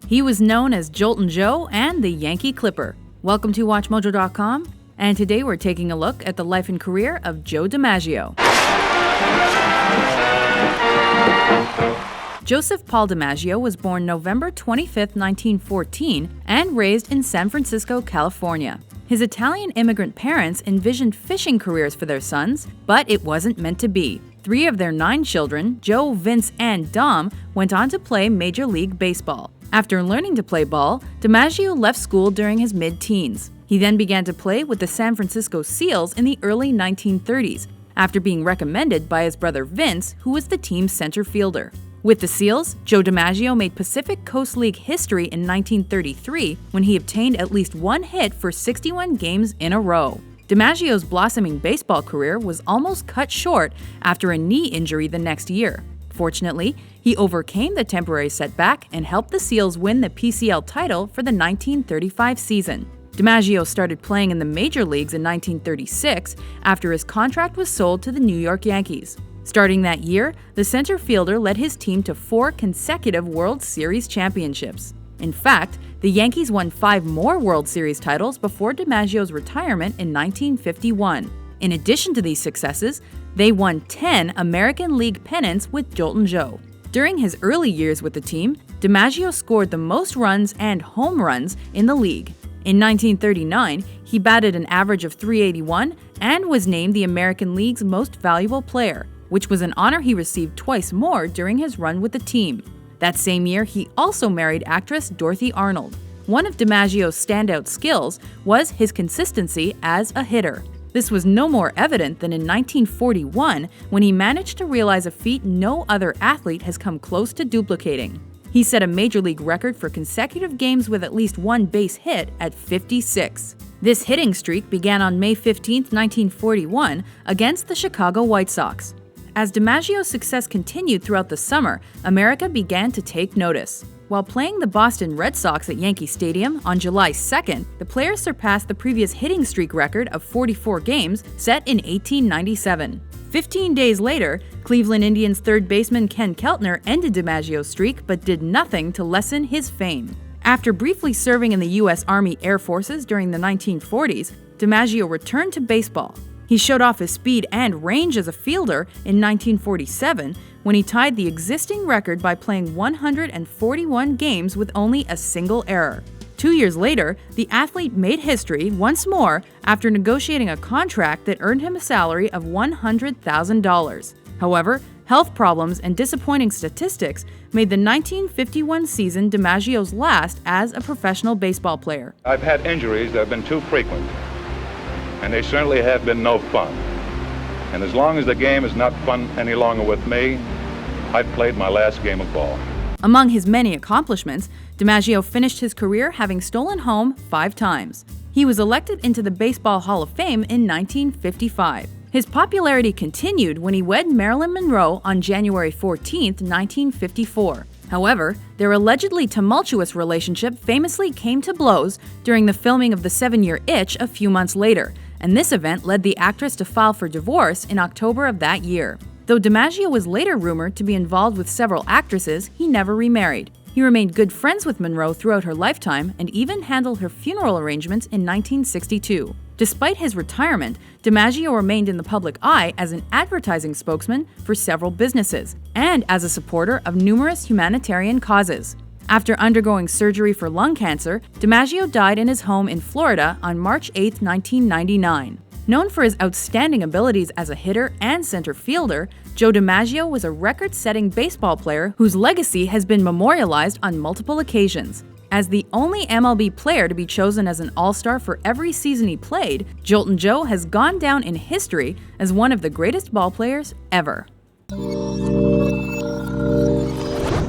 He was known as Joltin' Joe and the Yankee Clipper. Welcome to WatchMojo.com, and today we're taking a look at the life and career of Joe DiMaggio. Joseph Paul DiMaggio was born November 25, 1914, and raised in San Francisco, California. His Italian immigrant parents envisioned fishing careers for their sons, but it wasn't meant to be. 3 of their 9 children, Joe, Vince, and Dom, went on to play Major League Baseball. After learning to play ball, DiMaggio left school during his mid-teens. He then began to play with the San Francisco Seals in the early 1930s, after being recommended by his brother Vince, who was the team's center fielder. With the Seals, Joe DiMaggio made Pacific Coast League history in 1933 when he obtained at least 1 hit for 61 games in a row. DiMaggio's blossoming baseball career was almost cut short after a knee injury the next year. Fortunately, he overcame the temporary setback and helped the Seals win the PCL title for the 1935 season. DiMaggio started playing in the major leagues in 1936 after his contract was sold to the New York Yankees. Starting that year, the center fielder led his team to 4 consecutive World Series championships. In fact, the Yankees won 5 more World Series titles before DiMaggio's retirement in 1951. In addition to these successes, they won 10 American League pennants with Joltin' Joe. During his early years with the team, DiMaggio scored the most runs and home runs in the league. In 1939, he batted an average of .381 and was named the American League's most valuable player, which was an honor he received twice more during his run with the team. That same year, he also married actress Dorothy Arnold. One of DiMaggio's standout skills was his consistency as a hitter. This was no more evident than in 1941 when he managed to realize a feat no other athlete has come close to duplicating. He set a major league record for consecutive games with at least 1 base hit at 56. This hitting streak began on May 15, 1941, against the Chicago White Sox. As DiMaggio's success continued throughout the summer, America began to take notice. While playing the Boston Red Sox at Yankee Stadium on July 2nd, the player surpassed the previous hitting streak record of 44 games set in 1897. 15 days later, Cleveland Indians third baseman Ken Keltner ended DiMaggio's streak but did nothing to lessen his fame. After briefly serving in the U.S. Army Air Forces during the 1940s, DiMaggio returned to baseball. He showed off his speed and range as a fielder in 1947 when he tied the existing record by playing 141 games with only a single error. 2 years later, the athlete made history once more after negotiating a contract that earned him a salary of $100,000. However, health problems and disappointing statistics made the 1951 season DiMaggio's last as a professional baseball player. I've had injuries that have been too frequent, and they certainly have been no fun. And as long as the game is not fun any longer with me, I've played my last game of ball. Among his many accomplishments, DiMaggio finished his career having stolen home 5 times. He was elected into the Baseball Hall of Fame in 1955. His popularity continued when he wed Marilyn Monroe on January 14, 1954. However, their allegedly tumultuous relationship famously came to blows during the filming of The 7-Year Itch a few months later, and this event led the actress to file for divorce in October of that year. Though DiMaggio was later rumored to be involved with several actresses, he never remarried. He remained good friends with Monroe throughout her lifetime and even handled her funeral arrangements in 1962. Despite his retirement, DiMaggio remained in the public eye as an advertising spokesman for several businesses and as a supporter of numerous humanitarian causes. After undergoing surgery for lung cancer, DiMaggio died in his home in Florida on March 8, 1999. Known for his outstanding abilities as a hitter and center fielder, Joe DiMaggio was a record-setting baseball player whose legacy has been memorialized on multiple occasions. As the only MLB player to be chosen as an All-Star for every season he played, Joltin' Joe has gone down in history as one of the greatest ball players ever.